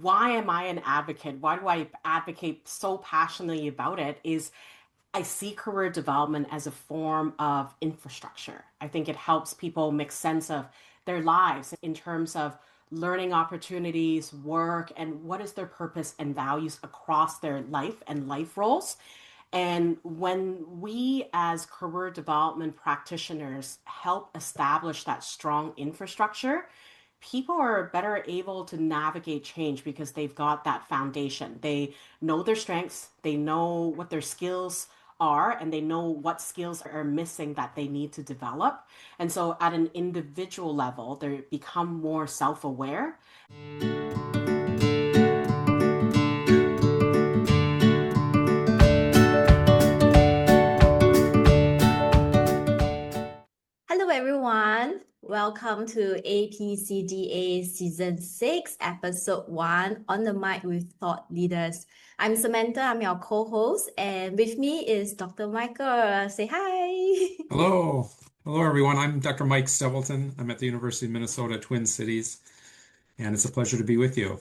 why am I an advocate? Why do I advocate so passionately about it? Is I see career development as a form of infrastructure. I think it helps people make sense of their lives in terms of learning opportunities, work, and what is their purpose and values across their life and life roles. And when we, as career development practitioners, help establish that strong infrastructure, people are better able to navigate change because they've got that foundation. They know their strengths, they know what their skills are, and they know what skills are missing that they need to develop. And so, at an individual level, they become more self aware. Hello, everyone. Welcome to APCDA Season 6, Episode 1 On the Mic with Thought Leaders. I'm Samantha, I'm your co host, and with me is Dr. Michael. Say hi. Hello. Hello, everyone. I'm Dr. Mike Stapleton. I'm at the University of Minnesota, Twin Cities, and it's a pleasure to be with you.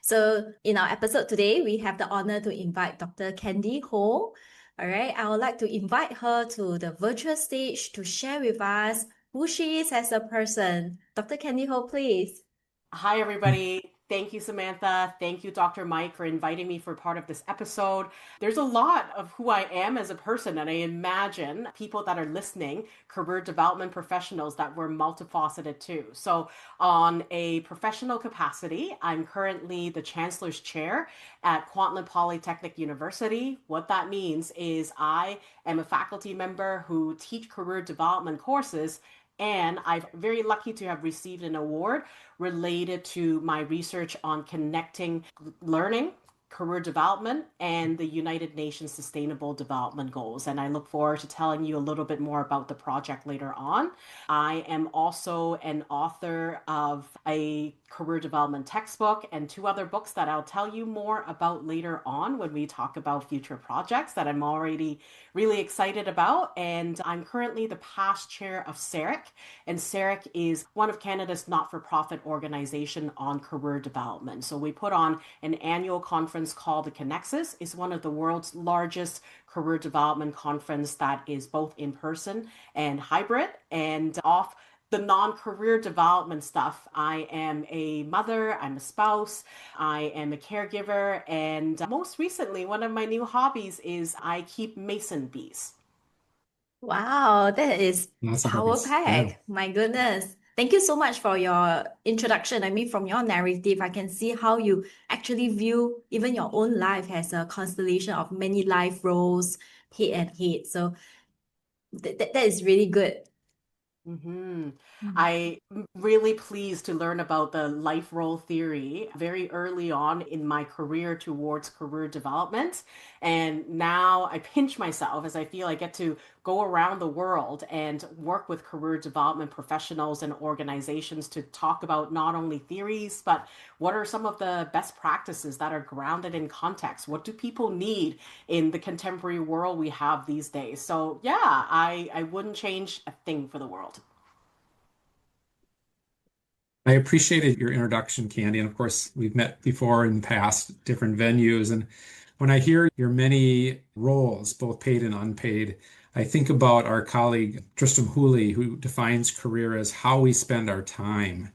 So, in our episode today, we have the honor to invite Dr. Candy Ho. All right, I would like to invite her to the virtual stage to share with us who she is as a person. Dr. Candy Ho, please. Hi, everybody. Thank you, Samantha. Thank you, Dr. Mike, for inviting me for part of this episode. There's a lot of who I am as a person, and I imagine people that are listening, career development professionals, that were multifaceted too. So, on a professional capacity, I'm currently the Chancellor's Chair at Kwantlen Polytechnic University. What that means is I am a faculty member who teach career development courses, and I'm very lucky to have received an award related to my research on connecting learning, career development, and the United Nations Sustainable Development Goals. And I look forward to telling you a little bit more about the project later on. I am also an author of a career development textbook and two other books that I'll tell you more about later on when we talk about future projects that I'm already really excited about. And I'm currently the past chair of SERIC, and SERIC is one of Canada's not-for-profit organization on career development. So we put on an annual conference called the Connexus. It's one of the world's largest career development conference that is both in person and hybrid. And off the non-career development stuff, I am a mother, I'm a spouse, I am a caregiver, and most recently, one of my new hobbies is I keep mason bees. Wow, that is Lots of power hobbies. Yeah. pack. My goodness. Thank you so much for your introduction. I mean, from your narrative, I can see how you actually view even your own life as a constellation of many life roles, head and head. So that is really good. hmm Mm. I'm really pleased to learn about the life role theory very early on in my career towards career development. And now I pinch myself as I feel I get to go around the world and work with career development professionals and organizations to talk about not only theories, but what are some of the best practices that are grounded in context? What do people need in the contemporary world we have these days? So, yeah, I wouldn't change a thing for the world. I appreciated your introduction, Candy. And of course, we've met before in past different venues. And when I hear your many roles, both paid and unpaid, I think about our colleague Tristram Hooley, who defines career as how we spend our time.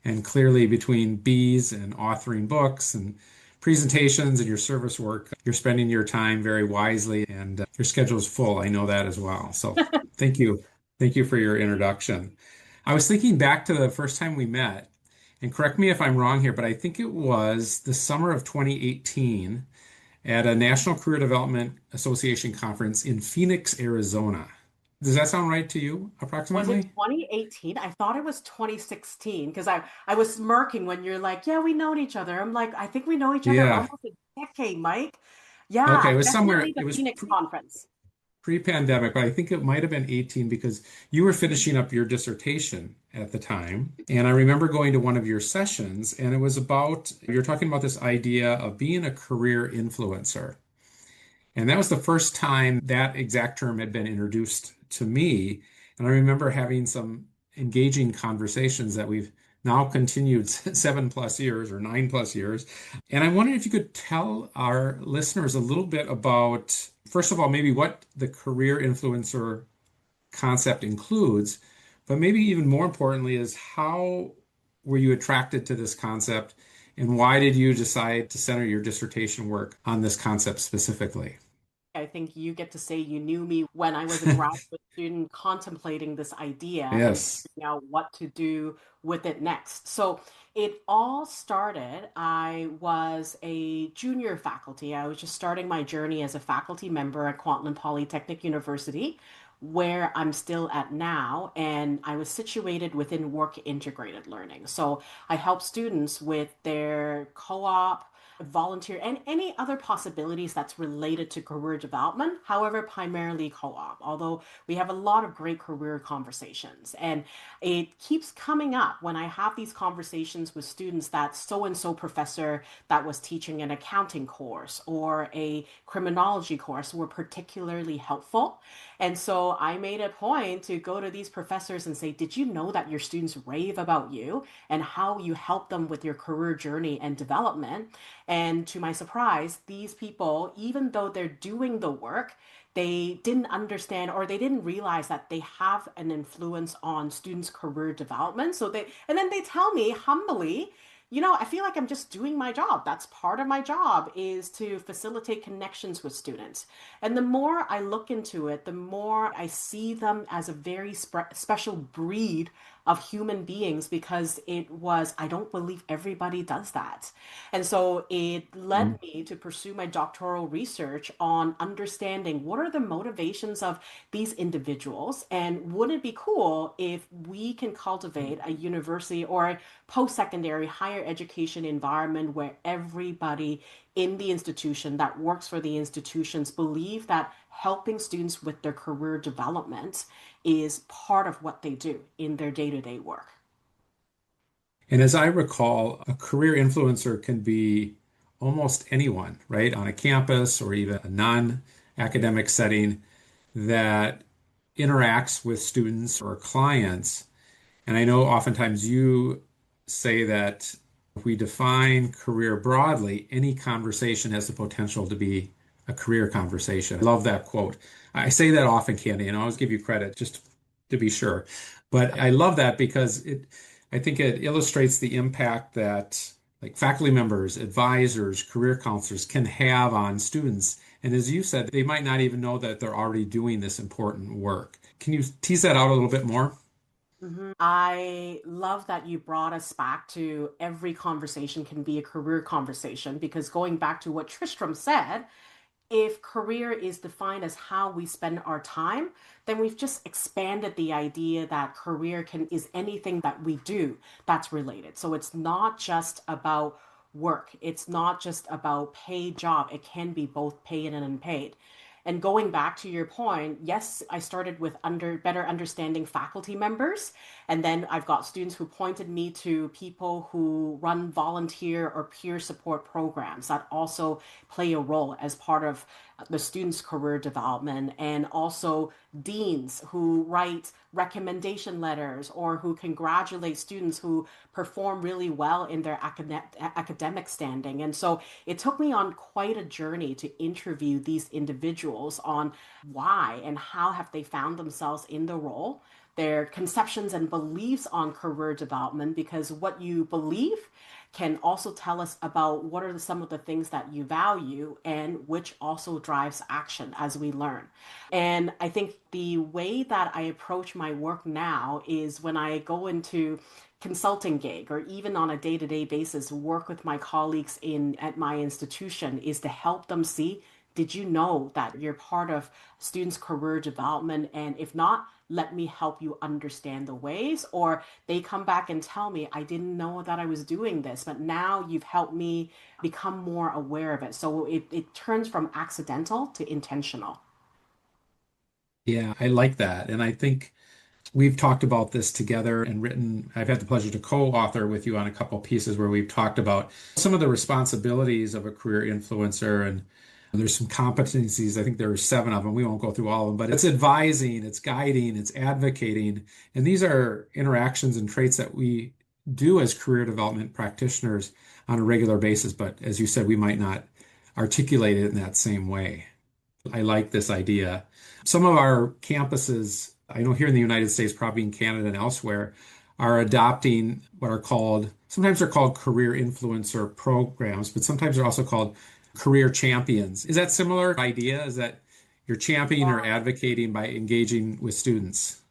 And clearly, between bees and authoring books and presentations and your service work, you're spending your time very wisely and your schedule is full. I know that as well. So thank you. Thank you for your introduction. I was thinking back to the first time we met, and correct me if I'm wrong here, but I think it was the summer of 2018 at a National Career Development Association conference in Phoenix, Arizona. Does that sound right to you, Was it approximately? 2018? I thought it was 2016 because I was smirking when you're like, "Yeah, we know each other." I'm like, "I think we know each other Yeah. almost a decade, Mike." Yeah, Okay, it was somewhere, definitely it the was Phoenix conference. pre-pandemic, but I think it might have been 18 because you were finishing up your dissertation at the time. And I remember going to one of your sessions, and it was about, you're talking about this idea of being a career influencer. And that was the first time that exact term had been introduced to me. And I remember having some engaging conversations that we've now continued 7+ years or 9+ years. And I wondered if you could tell our listeners a little bit about, first of all, maybe what the career influencer concept includes, but maybe even more importantly is how were you attracted to this concept and why did you decide to center your dissertation work on this concept specifically? I think you get to say you knew me when I was a graduate student contemplating this idea and Yes. figuring out what to do with it next. So it all started, I was a junior faculty. I was just starting my journey as a faculty member at Kwantlen Polytechnic University, where I'm still at now. And I was situated within work integrated learning. So I help students with their co-op, volunteer, and any other possibilities that's related to career development, however, primarily co-op, although we have a lot of great career conversations. And it keeps coming up when I have these conversations with students that so and so professor that was teaching an accounting course or a criminology course were particularly helpful. And so I made a point to go to these professors and say, did you know that your students rave about you and how you help them with your career journey and development? And to my surprise, these people, even though they're doing the work, they didn't understand or they didn't realize that they have an influence on students' career development. And then they tell me humbly, I feel like I'm just doing my job. That's part of my job is to facilitate connections with students. And the more I look into it, the more I see them as a very special breed of human beings because I don't believe everybody does that. And so it led me to pursue my doctoral research on understanding what are the motivations of these individuals and wouldn't it be cool if we can cultivate a university or a post-secondary higher education environment where everybody in the institution that works for the institutions believe that helping students with their career development is part of what they do in their day-to-day work. And as I recall, a career influencer can be almost anyone, right, on a campus or even a non-academic setting that interacts with students or clients. And I know oftentimes you say that if we define career broadly, any conversation has the potential to be a career conversation. I love that quote. I say that often, Candy, and I always give you credit just to be sure. But I love that because I think it illustrates the impact that like faculty members, advisors, career counselors can have on students. And as you said, they might not even know that they're already doing this important work. Can you tease that out a little bit more? I love that you brought us back to every conversation can be a career conversation because going back to what Tristram said, if career is defined as how we spend our time, then we've just expanded the idea that career can is anything that we do that's related. So it's not just about work. It's not just about paid job. It can be both paid and unpaid. And going back to your point, yes, I started with better understanding faculty members, and then I've got students who pointed me to people who run volunteer or peer support programs that also play a role as part of the students' career development, and also deans who write recommendation letters or who congratulate students who perform really well in their academic standing. And so it took me on quite a journey to interview these individuals on why and how have they found themselves in the role, their conceptions and beliefs on career development, because what you believe can also tell us about what are some of the things that you value and which also drives action as we learn. And I think the way that I approach my work now is when I go into consulting gig or even on a day-to-day basis work with my colleagues in at my institution is to help them see, did you know that you're part of students career development, and if not, let me help you understand the ways. Or they come back and tell me, I didn't know that I was doing this, but now you've helped me become more aware of it. So it turns from accidental to intentional. Yeah, I like that. And I think we've talked about this together and written, I've had the pleasure to co-author with you on a couple pieces where we've talked about some of the responsibilities of a career influencer. And there's some competencies. I think there are 7 of them. We won't go through all of them, but it's advising, it's guiding, it's advocating. And these are interactions and traits that we do as career development practitioners on a regular basis, but as you said, we might not articulate it in that same way. I like this idea. Some of our campuses, I know here in the United States, probably in Canada and elsewhere, are adopting what are called, sometimes they're called career influencer programs, but sometimes they're also called career champions. Is that similar idea? Is that you're championing or advocating by engaging with students?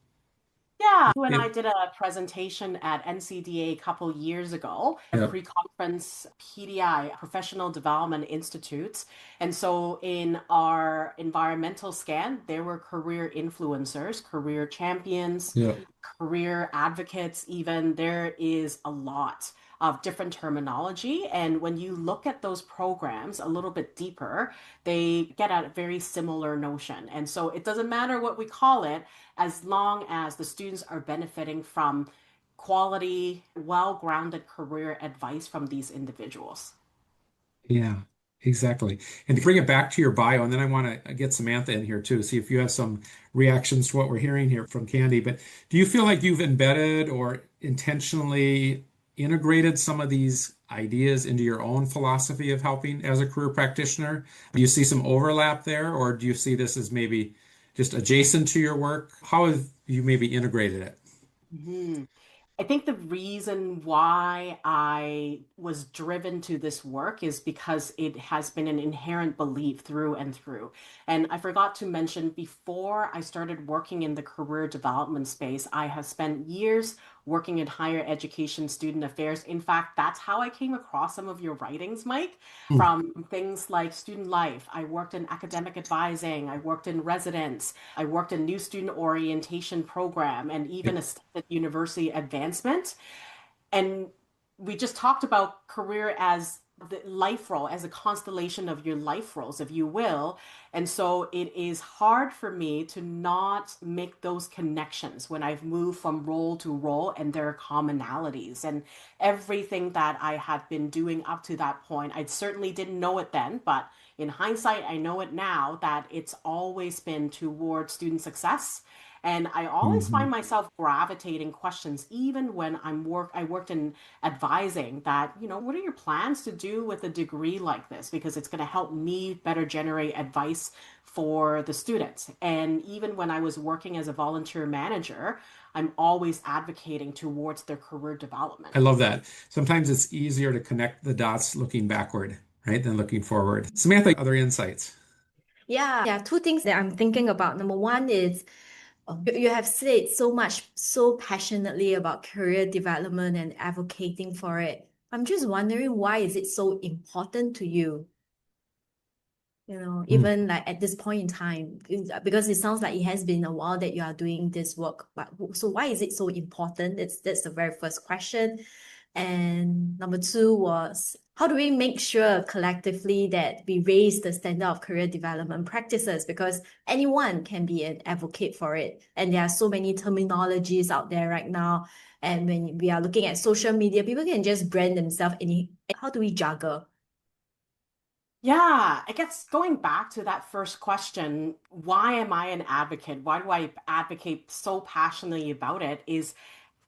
Yeah, you and I It- did a presentation at NCDA a couple years ago, a yeah. pre-conference PDI, Professional Development Institutes. And so in our environmental scan, there were career influencers, career champions, Yeah. career advocates, even. There is a lot of different terminology. And when you look at those programs a little bit deeper, they get at a very similar notion. And so it doesn't matter what we call it, as long as the students are benefiting from quality, well-grounded career advice from these individuals. Yeah, exactly. And to bring it back to your bio, and then I want to get Samantha in here too, see if you have some reactions to what we're hearing here from Candy. But do you feel like you've embedded or intentionally integrated some of these ideas into your own philosophy of helping as a career practitioner? Do you see some overlap there, or do you see this as maybe just adjacent to your work? How have you maybe integrated it? Mhm. I think the reason why I was driven to this work is because it has been an inherent belief through and through. And I forgot to mention before I started working in the career development space, I have spent years working in higher education student affairs. In fact, that's how I came across some of your writings, Mike, Hmm. from things like student life. I worked in academic advising, I worked in residence, I worked in new student orientation program, and even assisted university advancement. And we just talked about career as the life role, as a constellation of your life roles, if you will. And so it is hard for me to not make those connections when I've moved from role to role and there are commonalities. And everything that I had been doing up to that point, I certainly didn't know it then, but in hindsight, I know it now that it's always been toward student success. And I always Mhm. find myself gravitating questions, even when I worked in advising that, what are your plans to do with a degree like this? Because it's going to help me better generate advice for the students. And even when I was working as a volunteer manager, I'm always advocating towards their career development. I love that. Sometimes it's easier to connect the dots looking backward, right, than looking forward. Samantha, other insights? Yeah, two things that I'm thinking about. Number one is you have said so much, so passionately about career development and advocating for it. I'm just wondering, why is it so important to you? Hmm. Even like at this point in time, because it sounds like it has been a while that you are doing this work. But so why is it so important? That's the very first question. And number two was, how do we make sure collectively that we raise the standard of career development practices? Because anyone can be an advocate for it. And there are so many terminologies out there right now. And when we are looking at social media, people can just brand themselves any. How do we juggle? Yeah, I guess going back to that first question, why am I an advocate? Why do I advocate so passionately about it? Is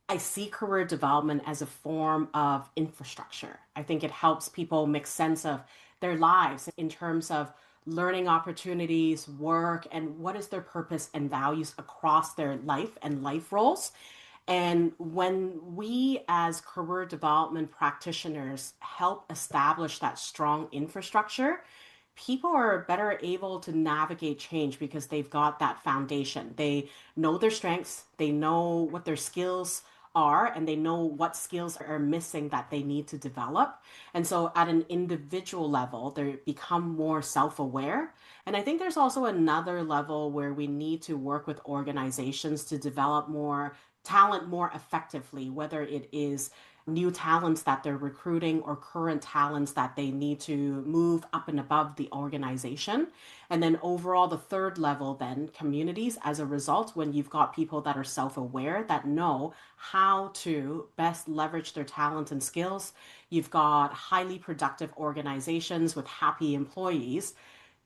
I see career development as a form of infrastructure. I think it helps people make sense of their lives in terms of learning opportunities, work, and what is their purpose and values across their life and life roles. And when we, as career development practitioners, help establish that strong infrastructure, people are better able to navigate change because they've got that foundation. They know their strengths, they know what their skills are, and they know what skills are missing that they need to develop. And so, at an individual level, they become more self aware. And I think there's also another level where we need to work with organizations to develop more talent more effectively, whether it is new talents that they're recruiting or current talents that they need to move up and above the organization. And then overall, the third level, then communities as a result, when you've got people that are self aware, that know how to best leverage their talent and skills. You've got highly productive organizations with happy employees,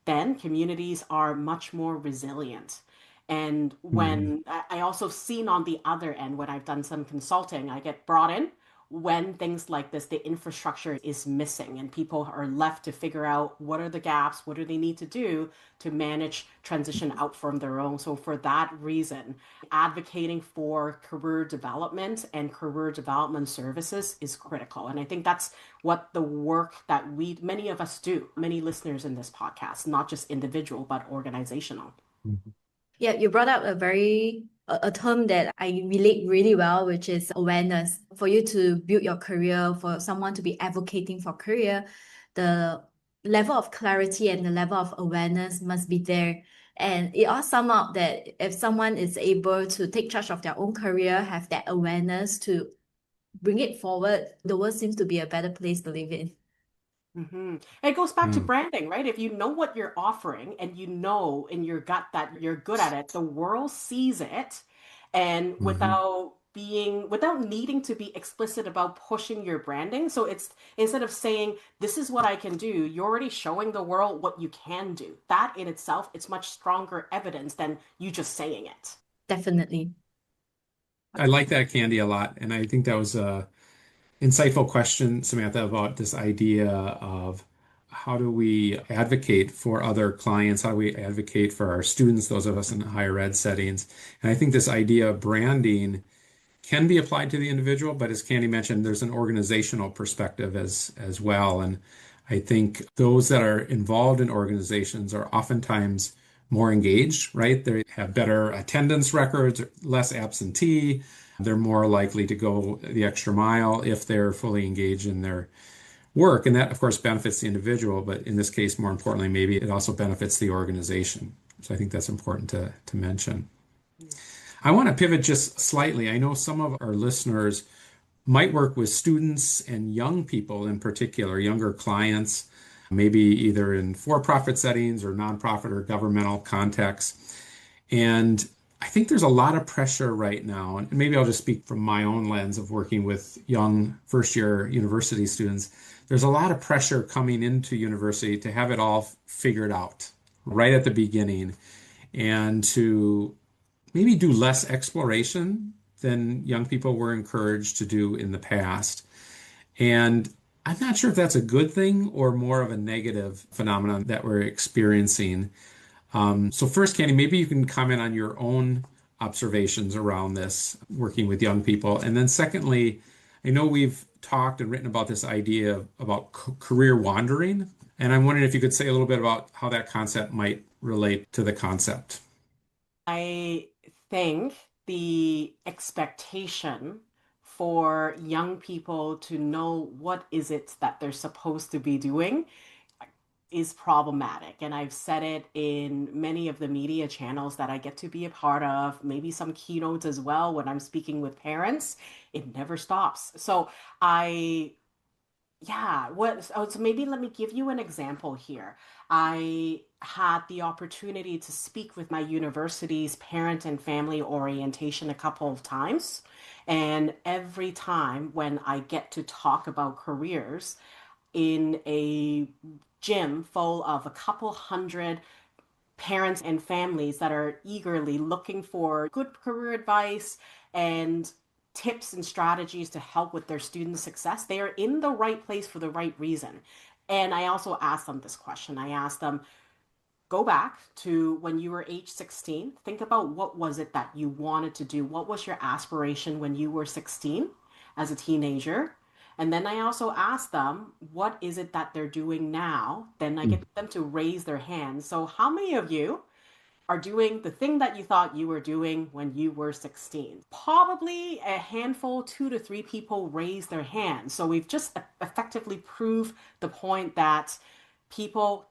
then communities are much more resilient. And Mhm. when I also seen on the other end, when I've done some consulting, I get brought in when things like this, the infrastructure is missing and people are left to figure out what are the gaps, what do they need to do to manage transition out from their own. So for that reason, advocating for career development and career development services is critical. And I think that's what the work that many of us do, many listeners in this podcast, not just individual, but organizational. Mhm. Yeah, you brought up a term that I relate really well, which is awareness. For you to build your career, for someone to be advocating for career, the level of clarity and the level of awareness must be there. And it all sum up that if someone is able to take charge of their own career, have that awareness to bring it forward, the world seems to be a better place to live in. It goes back to Mm. branding, right? If you know what you're offering and you know in your gut that you're good at it, the world sees it. And Mhm. without needing to be explicit about pushing your branding. So it's instead of saying, this is what I can do, you're already showing the world what you can do. That in itself, it's much stronger evidence than you just saying it. Definitely. I like that, Candy, a lot. And I think that was a insightful question, Samantha, about this idea of how do we advocate for other clients? How do we advocate for our students, those of us in higher ed settings? And I think this idea of branding can be applied to the individual, but as Candy mentioned, there's an organizational perspective as well. And I think those that are involved in organizations are oftentimes more engaged, right? They have better attendance records, less absentee. They're more likely to go the extra mile if they're fully engaged in their work. And that, of course, benefits the individual, but in this case, more importantly, maybe it also benefits the organization. So I think that's important to mention. I want to pivot just slightly. I know some of our listeners might work with students and young people in particular, younger clients, maybe either in for-profit settings or nonprofit or governmental contexts. And I think there's a lot of pressure right now, and maybe I'll just speak from my own lens of working with young first-year university students. There's a lot of pressure coming into university to have it all figured out right at the beginning and to maybe do less exploration than young people were encouraged to do in the past. And I'm not sure if that's a good thing or more of a negative phenomenon that we're experiencing. So first, Candy, maybe you can comment on your own observations around this, working with young people. And then secondly, I know we've talked and written about this idea about career wandering. And I'm wondering if you could say a little bit about how that concept might relate to the concept. I think the expectation for young people to know what is it that they're supposed to be doing is problematic. And I've said it in many of the media channels that I get to be a part of, maybe some keynotes as well when I'm speaking with parents. It never stops. So I yeah, so maybe let me give you an example here. I had the opportunity to speak with my university's parent and family orientation a couple of times. And every time when I get to talk about careers in a gym full of a couple hundred parents and families that are eagerly looking for good career advice and tips and strategies to help with their student success, they are in the right place for the right reason. And I also asked them this question. I asked them, go back to when you were age 16. Think about what was it that you wanted to do? What was your aspiration when you were 16 as a teenager? And then I also asked them, what is it that they're doing now? Then I get them to raise their hands. So, how many of you are doing the thing that you thought you were doing when you were 16? Probably a handful, two to three people raised their hands. So we've just effectively proved the point that people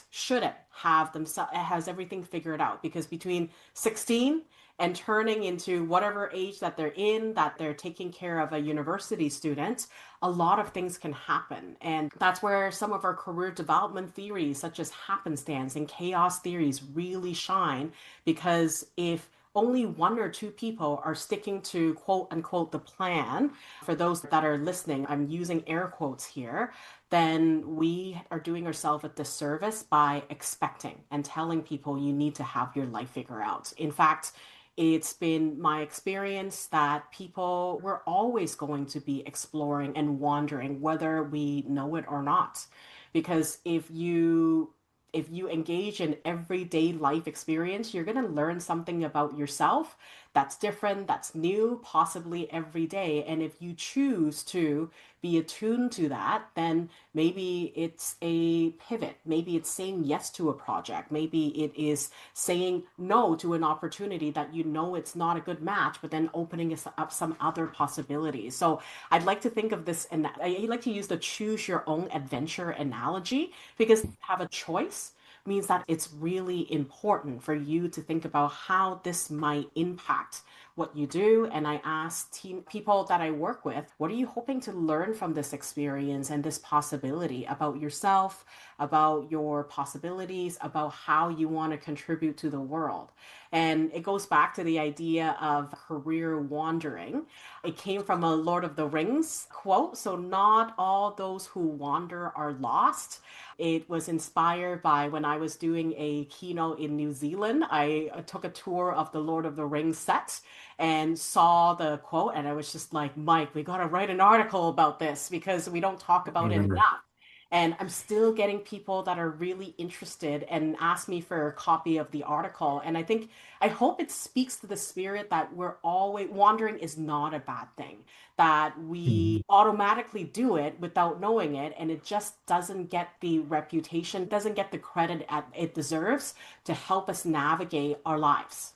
shouldn't have themselves has everything figured out because between 16 and turning into whatever age that they're in, that they're taking care of a university student, a lot of things can happen. And that's where some of our career development theories, such as happenstance and chaos theories, really shine. Because if only one or two people are sticking to quote unquote the plan, for those that are listening, I'm using air quotes here, then we are doing ourselves a disservice by expecting and telling people you need to have your life figure out. In fact, It's been my experience that people were always going to be exploring and wandering, whether we know it or not. Because if you engage in everyday life experience, you're going to learn something about yourself that's different, that's new, possibly every day. And if you choose to be attuned to that, then maybe it's a pivot. Maybe it's saying yes to a project. Maybe it is saying no to an opportunity that you know it's not a good match, but then opening up some other possibilities. So I'd like to think of this, and I like to use the choose your own adventure analogy, because have a choice means that it's really important for you to think about how this might impact what you do. And I ask people that I work with, what are you hoping to learn from this experience and this possibility about yourself, about your possibilities, about how you want to contribute to the world? And it goes back to the idea of career wandering. It came from a Lord of the Rings quote. So, not all those who wander are lost. It was inspired by when I was doing a keynote in New Zealand. I took a tour of the Lord of the Rings set and saw the quote, and I was just like, Mike, we got to write an article about this because we don't talk I about it remember. enough. And I'm still getting people that are really interested and ask me for a copy of the article. And I hope it speaks to the spirit that we're always wandering is not a bad thing, that Mhm. we automatically do it without knowing it. And it just doesn't get the reputation, doesn't get the credit it deserves to help us navigate our lives.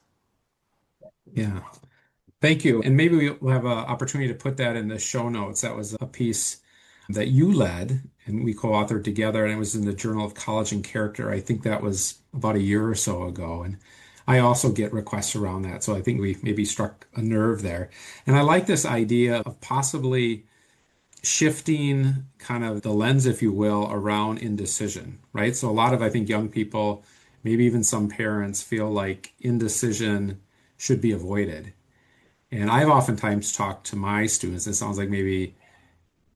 Yeah. Thank you. And maybe we'll have an opportunity to put that in the show notes. That was a piece that you led and we co-authored together, and it was in the Journal of College and Character. I think that was about a year or so ago. And I also get requests around that. So I think we maybe struck a nerve there. And I like this idea of possibly shifting kind of the lens, if you will, around indecision, right? So a lot of, I think, young people, maybe even some parents feel like indecision should be avoided. And I've oftentimes talked to my students, it sounds like maybe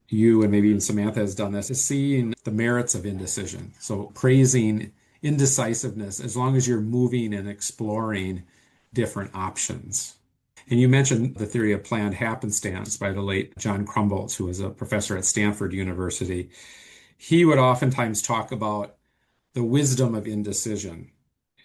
you and maybe even Samantha has done this, is seeing the merits of indecision. So praising indecisiveness as long as you're moving and exploring different options. And you mentioned the theory of planned happenstance by the late John Crumbolts, who was a professor at Stanford University. He would oftentimes talk about the wisdom of indecision.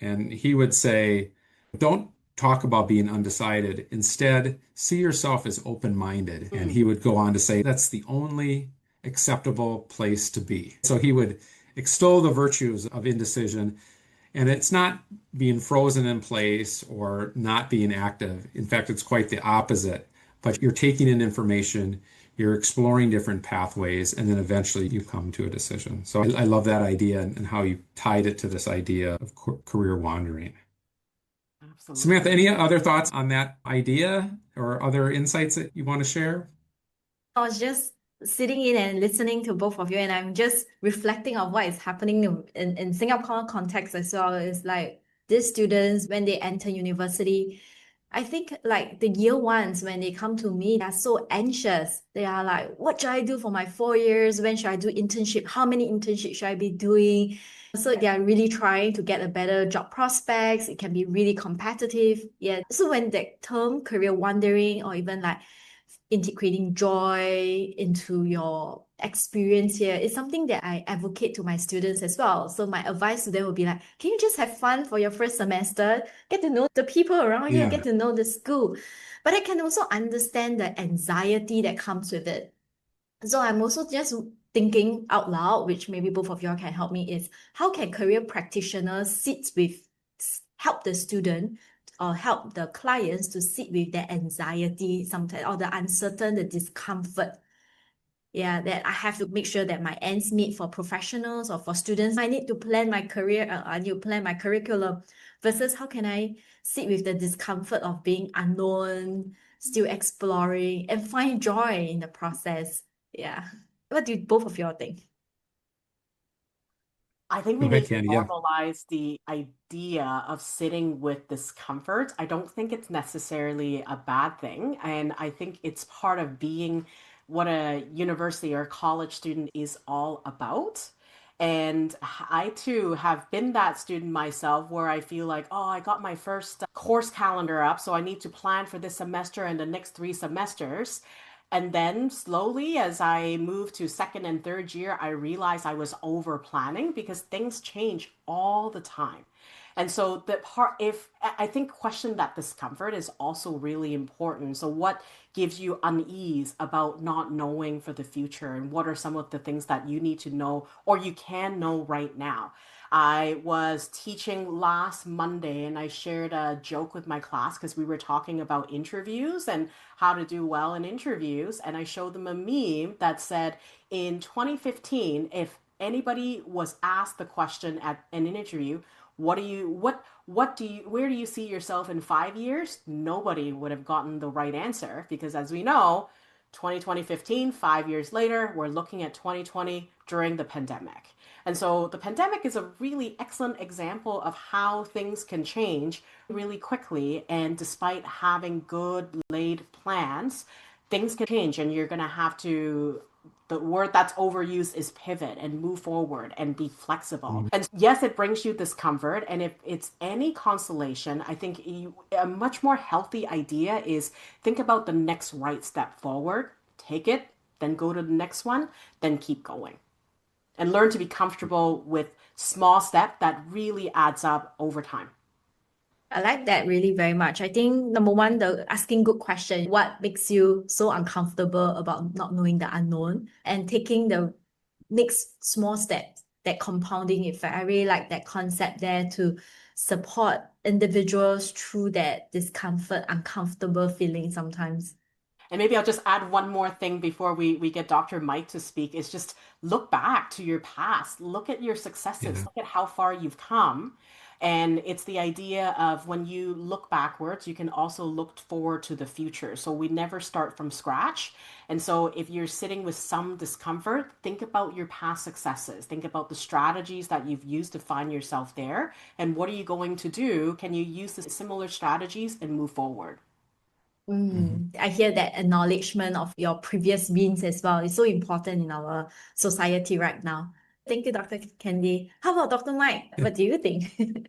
And he would say, don't talk about being undecided. Instead, see yourself as open-minded. And Mm. he would go on to say, that's the only acceptable place to be. So he would extol the virtues of indecision. And it's not being frozen in place or not being active. In fact, it's quite the opposite. But you're taking in information, you're exploring different pathways, and then eventually you come to a decision. So I love that idea and how you tied it to this idea of career wandering. Samantha, Absolutely. any other thoughts on that idea or other insights that you want to share? I was just sitting in and listening to both of you, and I'm just reflecting on what is happening in Singapore context as well. It's like these students, when they enter university, I think like the year ones, when they come to me, they're so anxious. They are like, what should I do for my 4 years? When should I do internship? How many internships should I be doing? So they are really trying to get a better job prospects. It can be really competitive. Yeah. So when that term career wandering or even like integrating joy into your experience here is something that I advocate to my students as well. So my advice to them would be like, can you just have fun for your first semester? Get to know the people around you, Yeah. get to know the school. But I can also understand the anxiety that comes with it. So I'm also just thinking out loud, which maybe both of y'all can help me, is how can career practitioners help the student or help the clients to sit with their anxiety sometimes or the uncertain, the discomfort. Yeah, that I have to make sure that my ends meet for professionals or for students. I need to plan my career, I need to plan my curriculum versus how can I sit with the discomfort of being unknown, still exploring and find joy in the process. Yeah. What do both of y'all think? I think Go we ahead, need to Candy. Yeah. normalize the idea of sitting with discomfort. I don't think it's necessarily a bad thing. And I think it's part of being what a university or college student is all about. And I too have been that student myself where I feel like, oh, I got my first course calendar up, so I need to plan for this semester and the next 3 semesters. And then slowly, as I moved to second and third year, I realized I was over planning because things change all the time. And so the part, if I think question that discomfort is also really important. So what gives you unease about not knowing for the future, and what are some of the things that you need to know or you can know right now? I was teaching last Monday and I shared a joke with my class because we were talking about interviews and how to do well in interviews. And I showed them a meme that said in 2015, if anybody was asked the question at an interview, what do you where do you see yourself in 5 years? Nobody would have gotten the right answer because as we know, 2015, 5 years later, we're looking at 2020 during the pandemic. And so the pandemic is a really excellent example of how things can change really quickly. And despite having good laid plans, things can change and you're going to have to, the word that's overused is pivot and move forward and be flexible. And yes, it brings you discomfort. And if it's any consolation, I think a much more healthy idea is think about the next right step forward, take it, then go to the next one, then keep going. And learn to be comfortable with small step that really adds up over time. I like that really very much. I think number one, the asking good question, what makes you so uncomfortable about not knowing the unknown and taking the next small step, that compounding effect. I really like that concept there to support individuals through that discomfort, uncomfortable feeling sometimes. And maybe I'll just add one more thing before we get Dr. Mike to speak is just look back to your past, look at your successes, Yeah. look at how far you've come. And it's the idea of when you look backwards, you can also look forward to the future. So we never start from scratch. And so if you're sitting with some discomfort, think about your past successes. Think about the strategies that you've used to find yourself there. And what are you going to do? Can you use the similar strategies and move forward? Mhm. I hear that acknowledgement of your previous wins as well. It's so important in our society right now. Thank you, Dr. Candy. How about Dr. Mike? What do you think?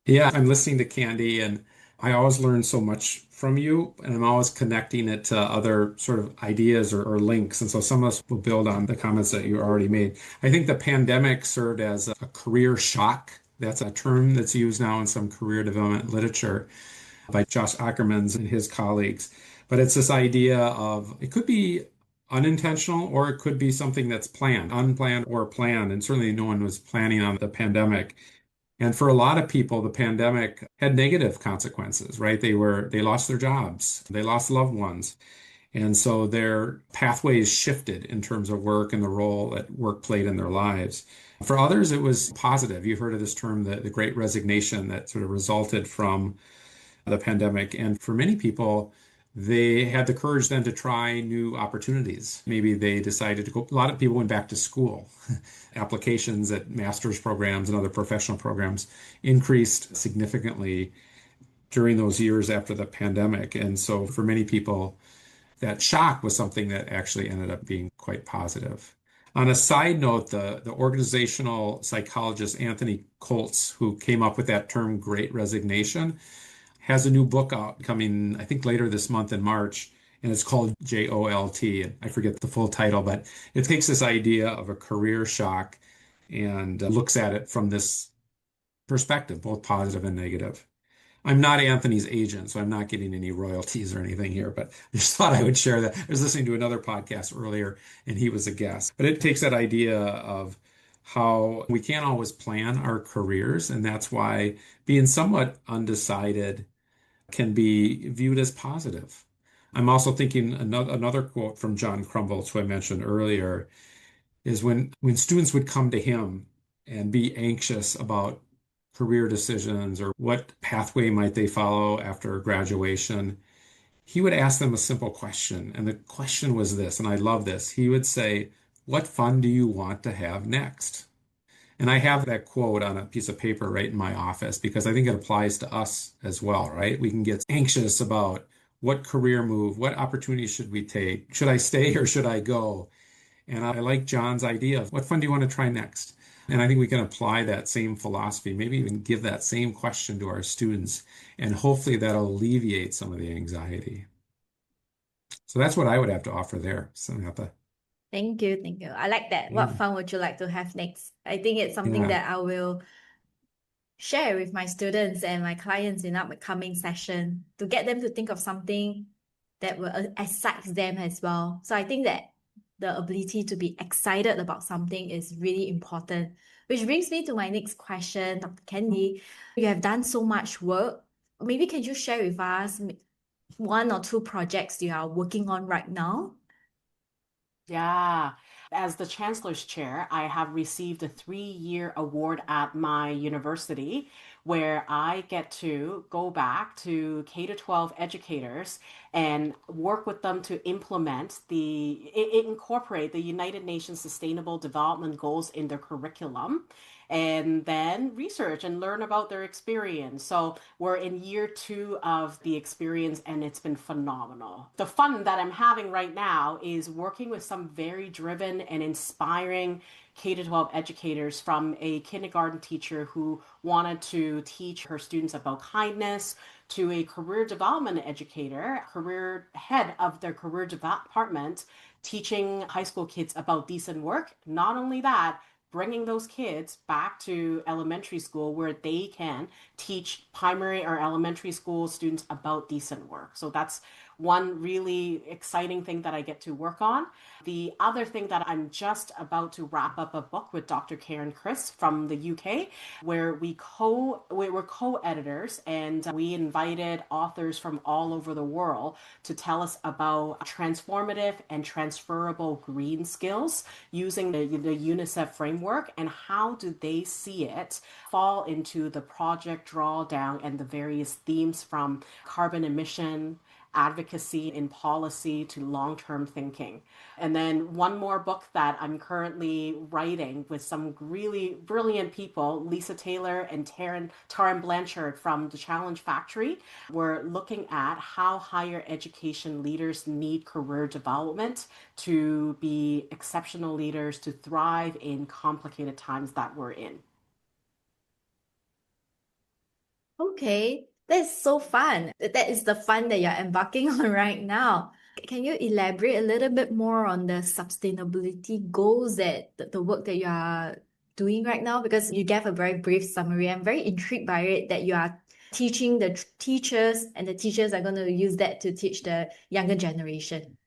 Yeah, I'm listening to Candy, and I always learn so much from you, and I'm always connecting it to other sort of ideas or links. And so some of us will build on the comments that you already made. I think the pandemic served as a career shock. That's a term that's used now in some career development literature by Josh Ackermans and his colleagues. But it's this idea of it could be unintentional or it could be something that's planned, unplanned or planned. And certainly no one was planning on the pandemic. And for a lot of people, the pandemic had negative consequences, right? They lost their jobs, they lost loved ones. And so their pathways shifted in terms of work and the role that work played in their lives. For others, it was positive. You've heard of this term, the Great Resignation, that sort of resulted from the pandemic. And for many people, they had the courage then to try new opportunities. Maybe they decided to go, a lot of people went back to school. Applications at master's programs and other professional programs increased significantly during those years after the pandemic. And so for many people, that shock was something that actually ended up being quite positive. On a side note, the organizational psychologist Anthony Koltz, who came up with that term Great Resignation, has a new book out coming, I think, later this month in March, and it's called JOLT. I forget the full title, but it takes this idea of a career shock and looks at it from this perspective, both positive and negative. I'm not Anthony's agent, so I'm not getting any royalties or anything here, but I just thought I would share that. I was listening to another podcast earlier, and he was a guest. But it takes that idea of how we can't always plan our careers, and that's why being somewhat undecided can be viewed as positive. I'm also thinking another quote from John Crumbles, who I mentioned earlier, is when students would come to him and be anxious about career decisions or what pathway might they follow after graduation, he would ask them a simple question. And the question was this, and I love this. He would say, "What fun do you want to have next?" And I have that quote on a piece of paper right in my office because I think it applies to us as well, right? We can get anxious about what career move, what opportunities should we take? Should I stay or should I go? And I like John's idea of what fun do you want to try next? And I think we can apply that same philosophy, maybe even give that same question to our students, and hopefully that'll alleviate some of the anxiety. So that's what I would have to offer there, Samantha. Thank you, thank you. I like that. What Yeah. fun would you like to have next? I think it's something Yeah. that I will share with my students and my clients in upcoming session to get them to think of something that will excite them as well. So I think that the ability to be excited about something is really important. Which brings me to my next question, Dr. Candy. You have done so much work. Maybe can you share with us one or two projects you are working on right now? Yeah. As the Chancellor's Chair, I have received a 3-year award at my university where I get to go back to K to 12 educators and work with them to implement incorporate the United Nations Sustainable Development Goals in their curriculum and then research and learn about their experience. So we're in year 2 of the experience and it's been phenomenal. The fun that I'm having right now is working with some very driven and inspiring K to 12 educators, from a kindergarten teacher who wanted to teach her students about kindness to a career development educator, career head of their career department, teaching high school kids about decent work. Not only that, bringing those kids back to elementary school where they can teach primary or elementary school students about decent work. So that's one really exciting thing that I get to work on. The other thing that I'm just about to wrap up a book with Dr. Karen Chris from the UK, where we were co-editors and we invited authors from all over the world to tell us about transformative and transferable green skills using the UNICEF framework, and how do they see it fall into the project drawdown and the various themes from carbon emission, advocacy in policy to long-term thinking. And then one more book that I'm currently writing with some really brilliant people, Lisa Taylor and Taryn Blanchard from the Challenge Factory. We're looking at how higher education leaders need career development to be exceptional leaders, to thrive in complicated times that we're in. Okay, that's so fun. That is the fun that you're embarking on right now. Can you elaborate a little bit more on the sustainability goals that the work that you are doing right now? Because you gave a very brief summary. I'm very intrigued by it that you are teaching the teachers, and the teachers are going to use that to teach the younger generation.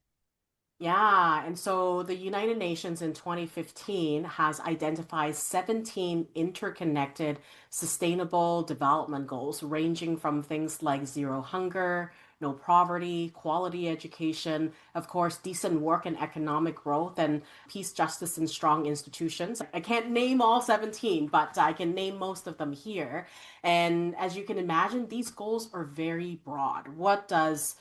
Yeah, and so the United Nations in 2015 has identified 17 interconnected sustainable development goals, ranging from things like zero hunger, no poverty, quality education, of course, decent work and economic growth, and peace, justice, and strong institutions. I can't name all 17, but I can name most of them here. And as you can imagine, these goals are very broad. What does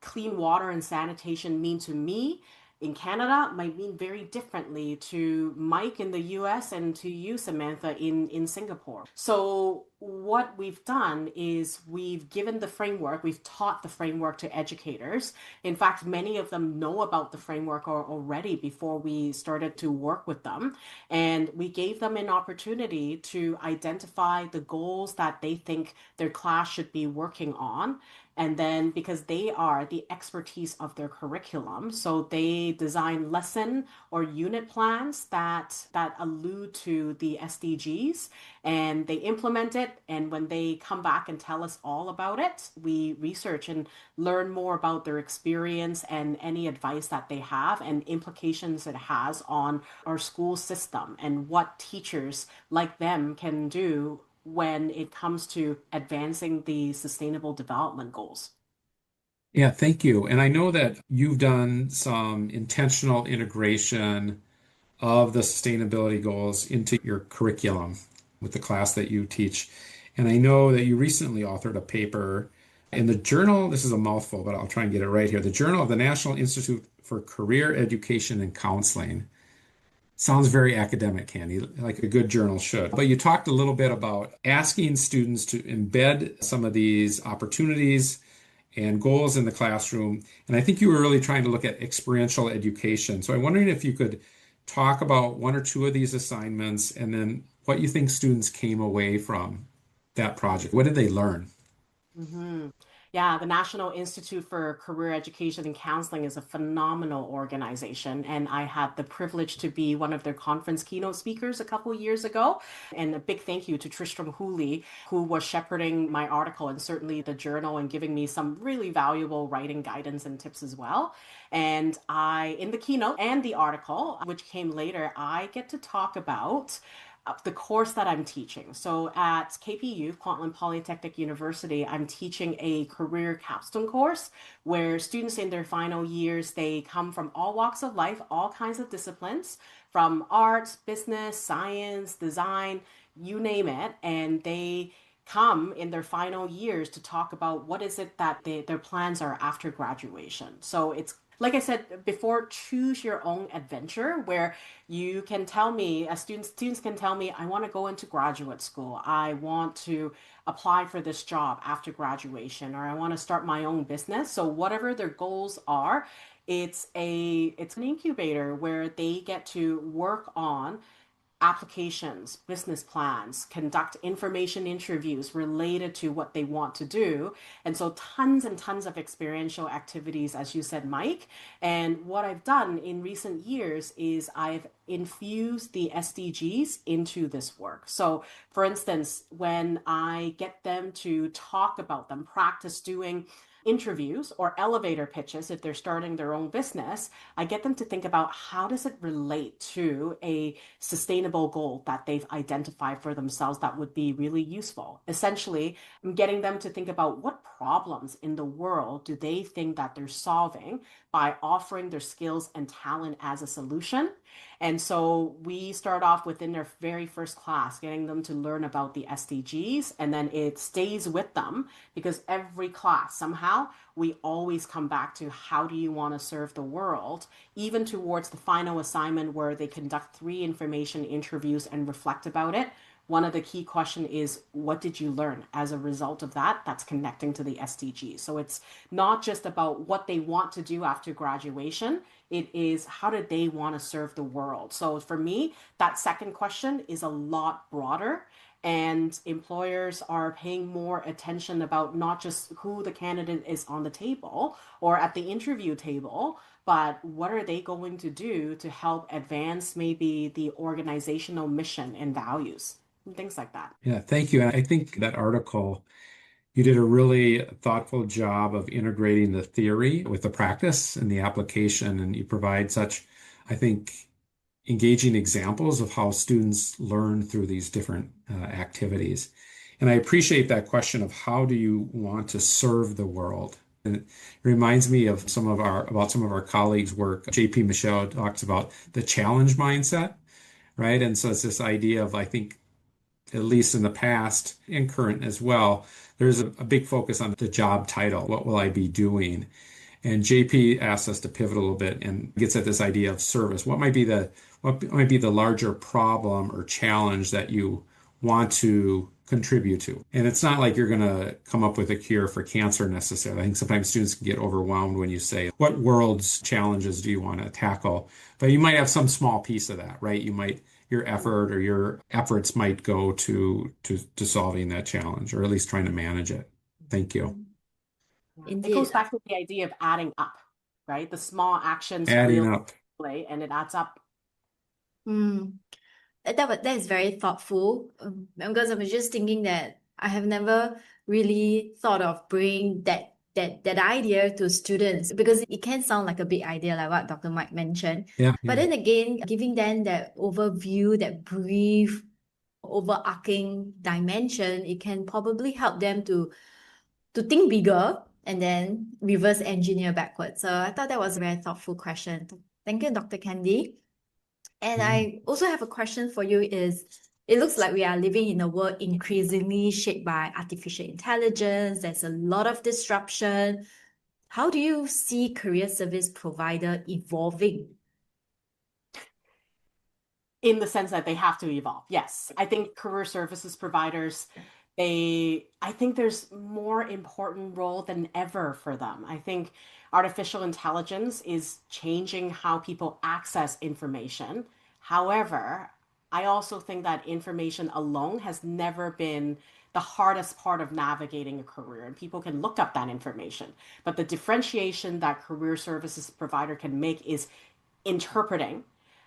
clean water and sanitation mean to me in Canada might mean very differently to Mike in the US and to you, Samantha, in Singapore. So, what we've done is we've given the framework, we've taught the framework to educators. In fact, many of them know about the framework already before we started to work with them. And we gave them an opportunity to identify the goals that they think their class should be working on. And then because they are the expertise of their curriculum, so they design lesson or unit plans that allude to the SDGs, and they implement it. And when they come back and tell us all about it, we research and learn more about their experience and any advice that they have and implications it has on our school system and what teachers like them can do when it comes to advancing the sustainable development goals. Yeah, thank you. And I know that you've done some intentional integration of the sustainability goals into your curriculum with the class that you teach. And I know that you recently authored a paper in the journal. This is a mouthful, but I'll try and get it right here. The Journal of the National Institute for Career Education and Counseling. Sounds very academic, Candy, like a good journal should. But you talked a little bit about asking students to embed some of these opportunities and goals in the classroom. And I think you were really trying to look at experiential education. So I'm wondering if you could talk about one or two of these assignments and then what you think students came away from that project. What did they learn? hmm Yeah, the National Institute for Career Education and Counseling is a phenomenal organization, and I had the privilege to be one of their conference keynote speakers a couple years ago. And a big thank you to Tristram Hooley, who was shepherding my article and certainly the journal and giving me some really valuable writing guidance and tips as well. And in the keynote and the article, which came later, I get to talk about the course that I'm teaching. So at KPU, Kwantlen Polytechnic University, I'm teaching a career capstone course where students in their final years, they come from all walks of life, all kinds of disciplines, from arts, business, science, design, you name it, and they come in their final years to talk about what is it that their plans are after graduation. So it's like I said before, choose your own adventure where you can tell me, as students can tell me, I want to go into graduate school. I want to apply for this job after graduation, or I want to start my own business. So whatever their goals are, it's an incubator where they get to work on applications, business plans, conduct information interviews related to what they want to do. And so tons and tons of experiential activities, as you said, Mike. And what I've done in recent years is I've infused the SDGs into this work. So for instance, when I get them to talk about them, practice doing interviews or elevator pitches if they're starting their own business, I get them to think about how does it relate to a sustainable goal that they've identified for themselves that would be really useful. Essentially, I'm getting them to think about what problems in the world do they think that they're solving by offering their skills and talent as a solution. And so we start off within their very first class, getting them to learn about the SDGs, and then it stays with them because every class, somehow, we always come back to how do you want to serve the world, even towards the final assignment where they conduct three information interviews and reflect about it. One of the key questions is what did you learn as a result of that? That's connecting to the SDGs. So it's not just about what they want to do after graduation. It is how do they want to serve the world? So for me, that second question is a lot broader. And employers are paying more attention about not just who the candidate is on the table or at the interview table, but what are they going to do to help advance maybe the organizational mission and values and things like that. Yeah, thank you. And I think that article, you did a really thoughtful job of integrating the theory with the practice and the application, and you provide such, I think, engaging examples of how students learn through these different activities. And I appreciate that question of how do you want to serve the world? And it reminds me of some of our colleagues' work. JP Michaud talks about the challenge mindset, right? And so it's this idea of, I think, at least in the past and current as well, there's a big focus on the job title. What will I be doing? And JP asks us to pivot a little bit and gets at this idea of service. What might be the larger problem or challenge that you want to contribute to? And it's not like you're going to come up with a cure for cancer necessarily. I think sometimes students can get overwhelmed when you say, what world's challenges do you want to tackle? But you might have some small piece of that, right? Your effort or your efforts might go to solving that challenge or at least trying to manage it. Thank you. It goes Indeed. back to the idea of adding up, right? The small actions Adding really up. play and it adds up. Mm. That is very thoughtful. Because I was just thinking that I have never really thought of bringing that idea to students because it can sound like a big idea, like what Dr. Mike mentioned. Yeah, But yeah. then again, giving them that overview, that brief, overarching dimension, it can probably help them to think bigger and then reverse engineer backwards. So I thought that was a very thoughtful question. Thank you, Dr. Candy. And Mm. I also have a question for you is, it looks like we are living in a world increasingly shaped by artificial intelligence. There's a lot of disruption. How do you see career service provider evolving? In the sense that they have to evolve. Yes. I think career services providers, I think there's more important role than ever for them. I think artificial intelligence is changing how people access information However, I also think that information alone has never been the hardest part of navigating a career, and people can look up that information. But the differentiation that career services provider can make is interpreting,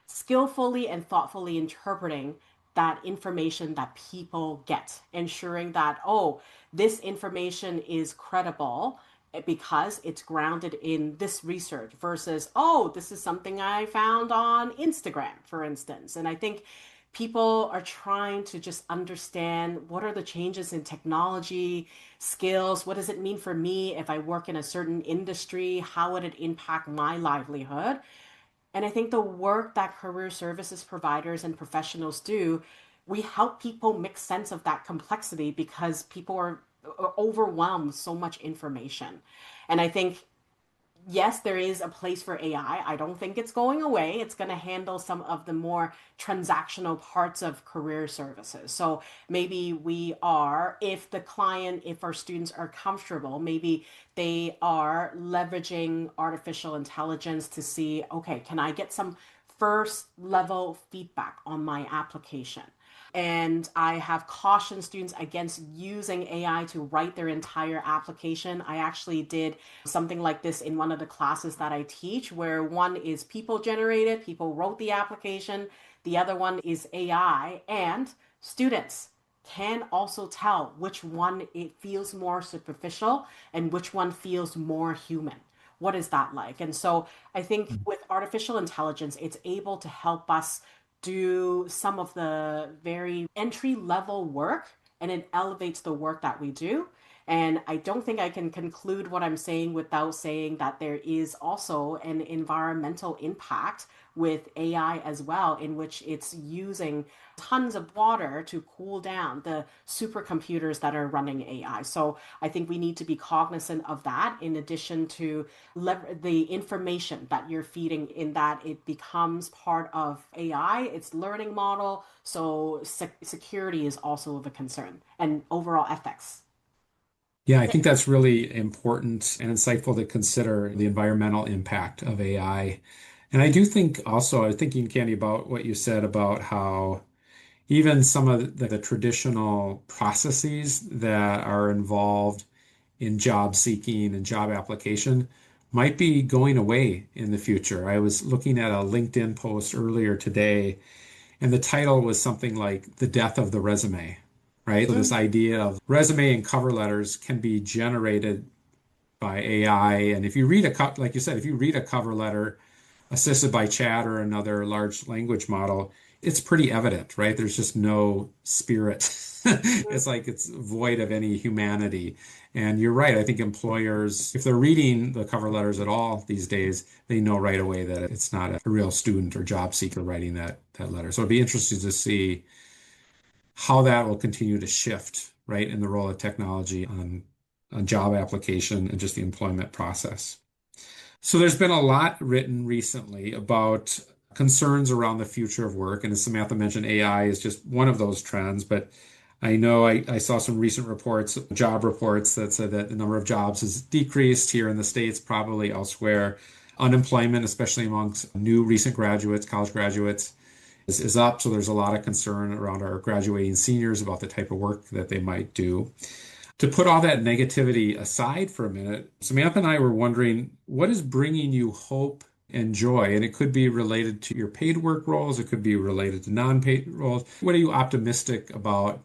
skillfully and thoughtfully interpreting that information that people get, ensuring that, oh, this information is credible because it's grounded in this research versus, oh, this is something I found on Instagram, for instance. And I think people are trying to just understand what are the changes in technology, skills, what does it mean for me if I work in a certain industry, how would it impact my livelihood? And I think the work that career services providers and professionals do, we help people make sense of that complexity because people are overwhelmed with so much information. And I think yes, there is a place for AI. I don't think it's going away. It's going to handle some of the more transactional parts of career services. So maybe we are, if the client, if our students are comfortable, maybe they are leveraging artificial intelligence to see, okay, can I get some first level feedback on my application? And I have cautioned students against using AI to write their entire application. I actually did something like this in one of the classes that I teach, where one is people generated, people wrote the application, the other one is AI, and students can also tell which one it feels more superficial and which one feels more human. What is that like? And so I think with artificial intelligence, it's able to help us do some of the very entry level work, and it elevates the work that we do. And I don't think I can conclude what I'm saying without saying that there is also an environmental impact with AI as well, in which it's using tons of water to cool down the supercomputers that are running AI. So I think we need to be cognizant of that, in addition to the information that you're feeding, in that it becomes part of AI, its learning model. So security is also of a concern, and overall ethics. Yeah, I think that's really important and insightful to consider the environmental impact of AI. And I do think also, I was thinking, Candy, about what you said about how even some of the traditional processes that are involved in job seeking and job application might be going away in the future. I was looking at a LinkedIn post earlier today, and the title was something like The Death of the Resume, right? So this Mm. idea of resume and cover letters can be generated by AI. And if you read like you said, if you read a cover letter assisted by chat or another large language model, it's pretty evident, right? There's just no spirit. It's like it's void of any humanity. And you're right. I think employers, if they're reading the cover letters at all these days, they know right away that it's not a real student or job seeker writing that letter. So it'd be interesting to see how that will continue to shift, right, in the role of technology on job application and just the employment process. So there's been a lot written recently about concerns around the future of work. And as Samantha mentioned, AI is just one of those trends. But I know I saw some recent reports, job reports, that said that the number of jobs has decreased here in the States, probably elsewhere. Unemployment, especially amongst new recent graduates, college graduates, is up. So there's a lot of concern around our graduating seniors about the type of work that they might do. To put all that negativity aside for a minute, Samantha and I were wondering what is bringing you hope and joy? And it could be related to your paid work roles, it could be related to non-paid roles. What are you optimistic about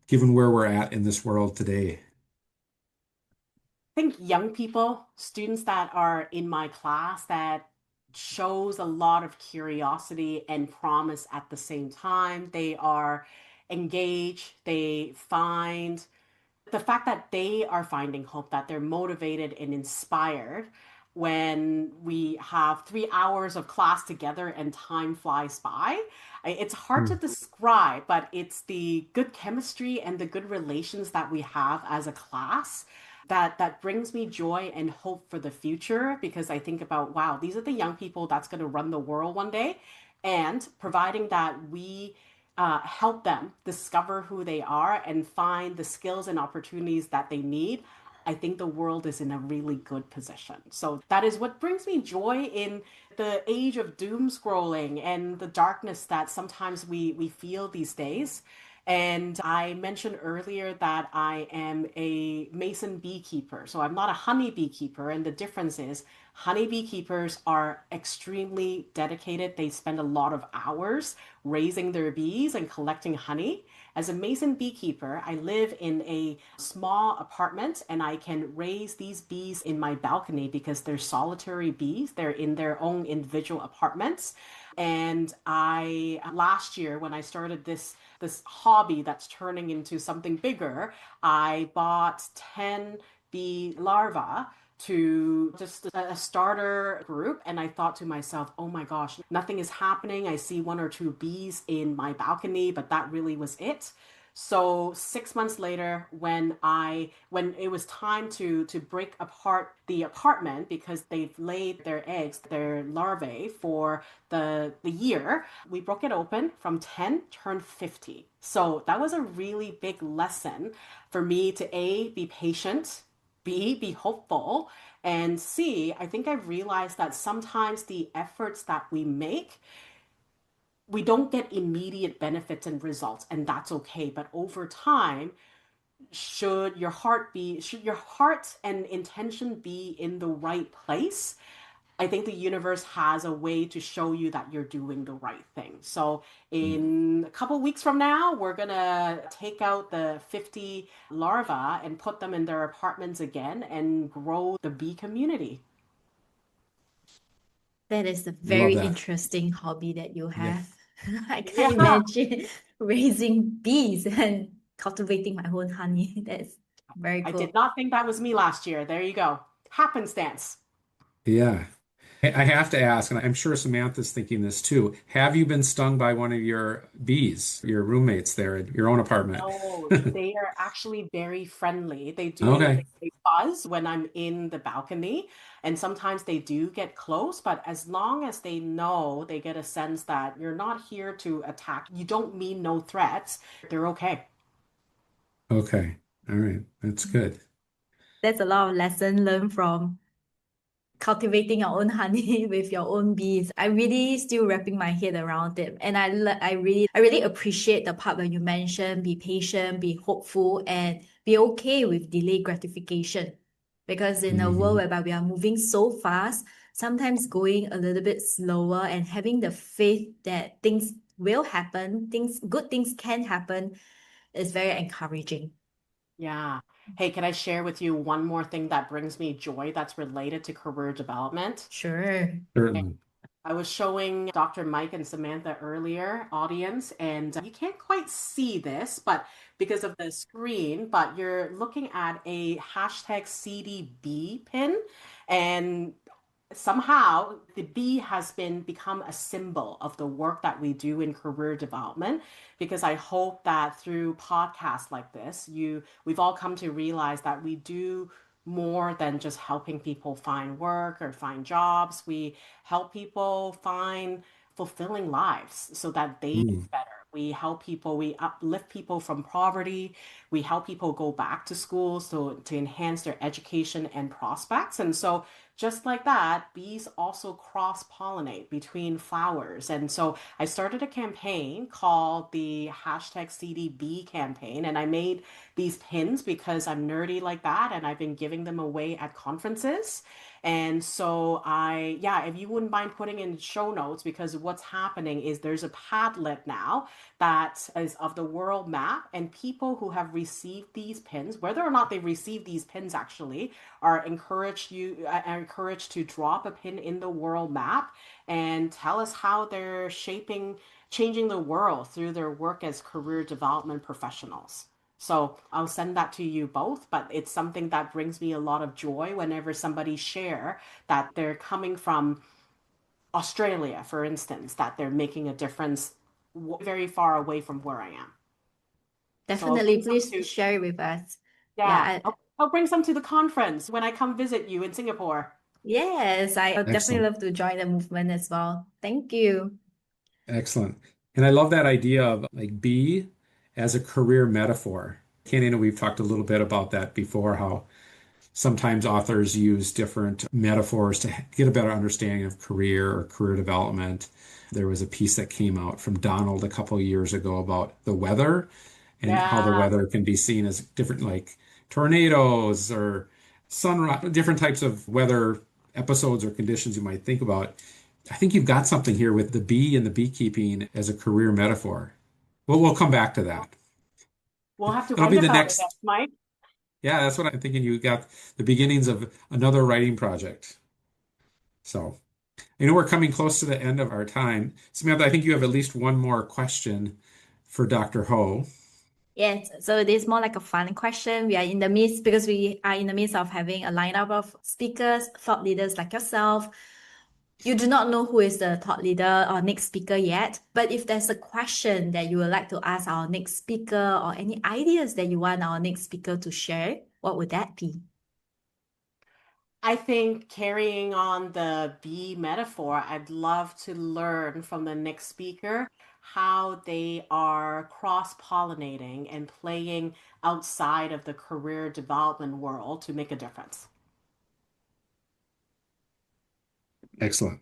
given where we're at in this world today? Think young people, students that are in my class, that shows a lot of curiosity and promise at the same time. They are engaged, they find the fact that they are finding hope, that they're motivated and inspired when we have 3 hours of class together and time flies by. It's hard to Hmm. describe, but it's the good chemistry and the good relations that we have as a class that brings me joy and hope for the future, because I think about, wow, these are the young people that's going to run the world one day, and providing that we help them discover who they are and find the skills and opportunities that they need. I think the world is in a really good position. So that is what brings me joy in the age of doom scrolling and the darkness that sometimes we feel these days. And I mentioned earlier that I am a mason beekeeper. So I'm not a honey beekeeper. And the difference is honey beekeepers are extremely dedicated. They spend a lot of hours raising their bees and collecting honey. As a mason beekeeper, I live in a small apartment and I can raise these bees in my balcony because they're solitary bees. They're in their own individual apartments. And I last year when I started this hobby that's turning into something bigger, I bought 10 bee larvae to just a starter group. And I thought to myself, oh my gosh, nothing is happening. I see one or two bees in my balcony, but that really was it. So 6 months later, when it was time to break apart the apartment because they've laid their eggs, their larvae for the year, we broke it open from 10 turned 50. So that was a really big lesson for me to A, be patient, B, be hopeful, and C, I think I've realized that sometimes the efforts that we make, we don't get immediate benefits and results, and that's okay. But over time, should your heart and intention be in the right place? I think the universe has a way to show you that you're doing the right thing. So in a couple weeks from now, we're gonna take out the 50 larvae and put them in their apartments again and grow the bee community. That is a I love very that. interesting hobby that you Yeah. have. I can't Yeah, imagine raising bees and cultivating my own honey. That's very I did cool. not think that was me last year. There you go. Happenstance. Yeah. I have to ask, and I'm sure Samantha's thinking this too. Have you been stung by one of your bees, your roommates there at your own apartment? No, they are actually very friendly. Okay. They buzz when I'm in the balcony, and sometimes they do get close, but as long as they know, they get a sense that you're not here to attack, you don't mean no threats, they're okay. Okay. All right. That's good. That's a lot of lesson learned from cultivating your own honey with your own bees. I really still wrapping my head around it. And I really appreciate the part where you mentioned be patient, be hopeful, and be okay with delayed gratification. Because in a world Hmm. whereby we are moving so fast, sometimes going a little bit slower and having the faith that things will happen, good things can happen is very encouraging. Yeah. Hey, can I share with you one more thing that brings me joy that's related to career development? Sure. Certainly. I was showing Dr. Mike and Samantha earlier, audience, and you can't quite see this, but because of the screen, but you're looking at a hashtag CDB pin, and somehow the bee has been become a symbol of the work that we do in career development because I hope that through podcasts like this we've all come to realize that we do more than just helping people find work or find jobs. We help people find fulfilling lives so that they do Mm. better. We help people, we uplift people from poverty. We help people go back to school so to enhance their education and prospects. And so just like that, bees also cross pollinate between flowers. And so I started a campaign called the hashtag CDB campaign. And I made these pins because I'm nerdy like that. And I've been giving them away at conferences. And so yeah, if you wouldn't mind putting in show notes, because what's happening is there's a Padlet now that is of the world map, and people who have received these pins, whether or not they received these pins actually, are encouraged to drop a pin in the world map and tell us how they're changing the world through their work as career development professionals. So I'll send that to you both, but it's something that brings me a lot of joy whenever somebody share that they're coming from Australia, for instance, that they're making a difference very far away from where I am. So I'll Definitely, bring some please to, share it with us. Yeah, yeah, I'll bring some to the conference when I come visit you in Singapore. yes, I would definitely Excellent. love to join the movement as well. Thank you. Excellent. And I love that idea of like bee as a career metaphor. Kenny and we've talked a little bit about that before, how sometimes authors use different metaphors to get a better understanding of career or career development. There was a piece that came out from Donald a couple of years ago about the weather and how the Yeah. weather can be seen as different, like tornadoes or sunrise, different types of weather episodes or conditions you might think about. I think you've got something here with the bee and the beekeeping as a career metaphor. Well, we'll come back to that. We'll have to That'll write be the about it, next. Mike. Yeah, that's what I'm thinking. You got the beginnings of another writing project. So, we're coming close to the end of our time. Samantha, I think you have at least one more question for Dr. Ho. Yes, so it is more like a fun question. We are in the midst because we are in the midst of having a lineup of speakers, thought leaders like yourself. You do not know who is the thought leader or next speaker yet, but if there's a question that you would like to ask our next speaker or any ideas that you want our next speaker to share, what would that be? I think carrying on the bee metaphor, I'd love to learn from the next speaker how they are cross-pollinating and playing outside of the career development world to make a difference. Excellent.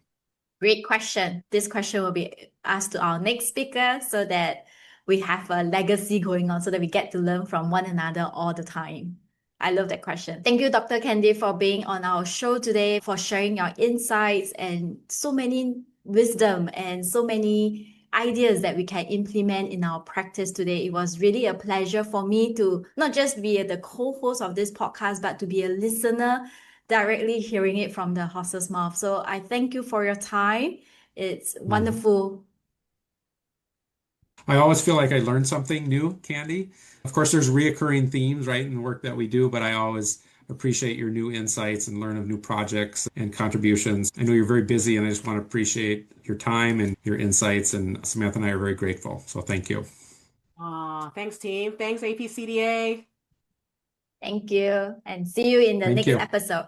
Great question. This question will be asked to our next speaker so that we have a legacy going on, so that we get to learn from one another all the time. I love that question. Thank you, Dr. Candy, for being on our show today, for sharing your insights and so many wisdom and so many ideas that we can implement in our practice today. It was really a pleasure for me to not just be the co-host of this podcast, but to be a listener directly hearing it from the horse's mouth. So I thank you for your time. It's Mhm. wonderful. I always feel like I learned something new, Candy. Of course, there's reoccurring themes, right, in the work that we do, but I always appreciate your new insights and learn of new projects and contributions. I know you're very busy, and I just want to appreciate your time and your insights. And Samantha and I are very grateful. So thank you. Thanks, team. Thanks, APCDA. Thank you, and see you in the Thank next you. episode.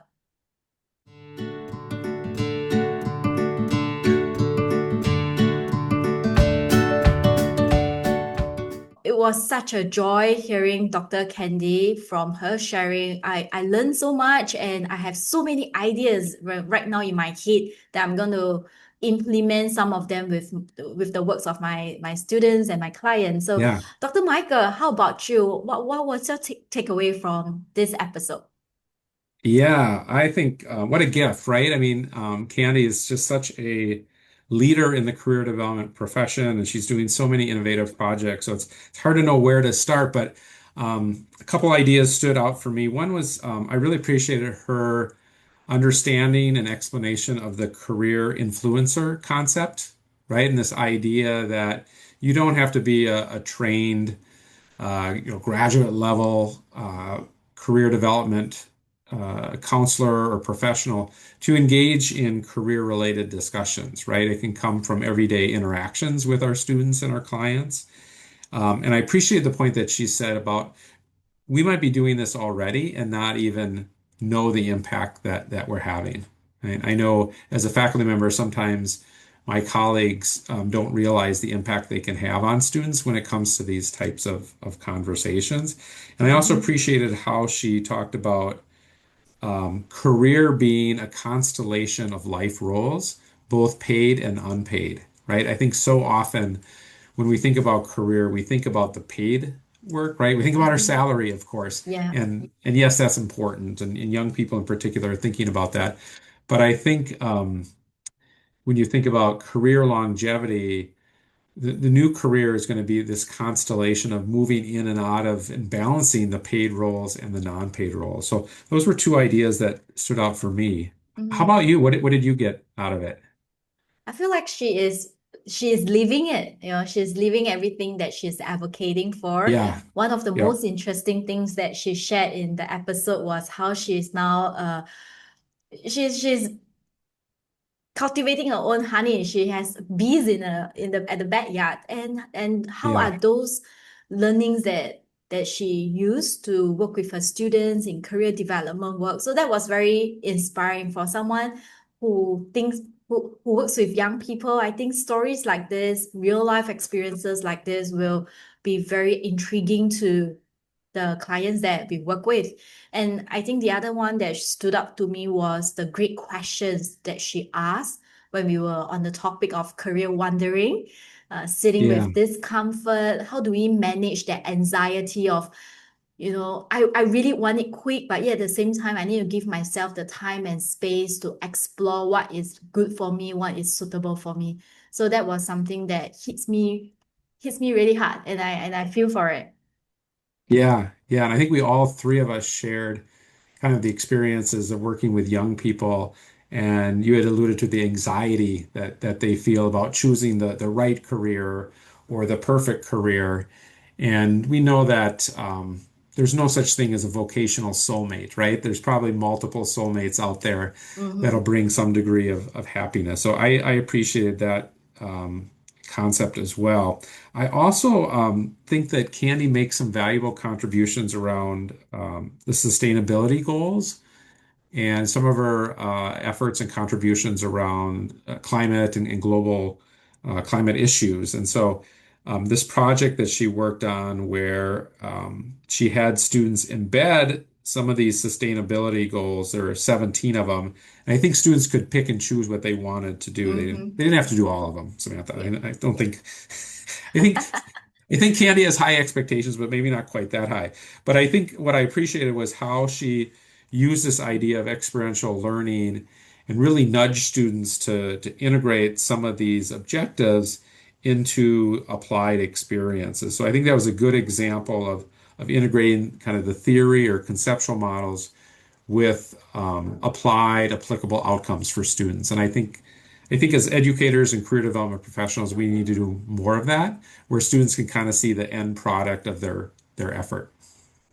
It was such a joy hearing Dr. Candy from her sharing. I learned so much and I have so many ideas right now in my head that I'm going to implement some of them with the works of my students and my clients. So, Yeah. Dr. Michael, how about you? What was your takeaway from this episode? Yeah, I think what a gift, right? I mean, Candy is just such a leader in the career development profession, and she's doing so many innovative projects. So it's hard to know where to start, but a couple ideas stood out for me. One was I really appreciated her understanding and explanation of the career influencer concept, right? And this idea that you don't have to be a trained graduate level career development counselor or professional to engage in career related discussions, right? It can come from everyday interactions with our students and our clients. And I appreciate the point that she said about we might be doing this already and not even know the impact that we're having. I know as a faculty member, sometimes my colleagues don't realize the impact they can have on students when it comes to these types of conversations. And I also appreciated how she talked about career being a constellation of life roles, both paid and unpaid, right? I think so often when we think about career, we think about the paid work, right? We think about our Mhm. salary, of course. Yeah. And yes, that's important. And young people in particular are thinking about that. But I think when you think about career longevity, the new career is going to be this constellation of moving in and out of and balancing the paid roles and the non-paid roles. So those were two ideas that stood out for me. How Mhm. about you? What did you get out of it? I feel like she is living it. She's living everything that she's advocating for. Yeah. One of the Yep. most interesting things that she shared in the episode was how she's now she's cultivating her own honey. She has bees in the at the backyard. And how Yeah. are those learnings that she used to work with her students in career development work? So that was very inspiring for someone who thinks who works with young people. I think stories like this, real life experiences like this will be very intriguing to the clients that we work with. And I think the other one that stood up to me was the great questions that she asked when we were on the topic of career wandering, sitting Yeah. with discomfort. How do we manage that anxiety of, I really want it quick, but yet at the same time, I need to give myself the time and space to explore what is good for me, what is suitable for me. So that was something that hits me really hard, and I feel for it. Yeah. Yeah. And I think we all three of us shared kind of the experiences of working with young people. And you had alluded to the anxiety that they feel about choosing the right career or the perfect career. And we know that there's no such thing as a vocational soulmate, right? There's probably multiple soulmates out there that'll Mm-hmm. bring some degree of happiness. So I appreciated that concept as well. I also think that Candy makes some valuable contributions around the sustainability goals and some of her efforts and contributions around climate and global climate issues. And so, this project that she worked on, where she had students embed some of these sustainability goals, there are 17 of them, and I think students could pick and choose what they wanted to do. Mm-hmm. They didn't have to do all of them, Samantha. Yeah. I don't think. I think Candy has high expectations, but maybe not quite that high. But I think what I appreciated was how she used this idea of experiential learning and really nudge students to integrate some of these objectives into applied experiences. So I think that was a good example of integrating kind of the theory or conceptual models with applied applicable outcomes for students. And I think as educators and career development professionals, we need to do more of that, where students can kind of see the end product of their effort.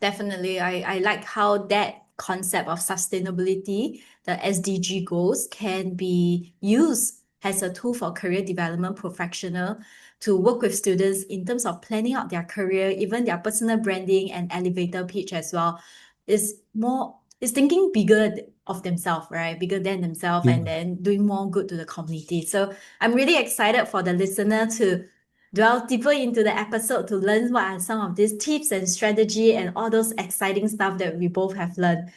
Definitely. I like how that concept of sustainability, the SDG goals, can be used as a tool for career development professional to work with students in terms of planning out their career, even their personal branding and elevator pitch as well. Is thinking bigger of themselves, right? Bigger than themselves, Yeah. and then doing more good to the community. So I'm really excited for the listener to delve deeper into the episode to learn what are some of these tips and strategy and all those exciting stuff that we both have learned.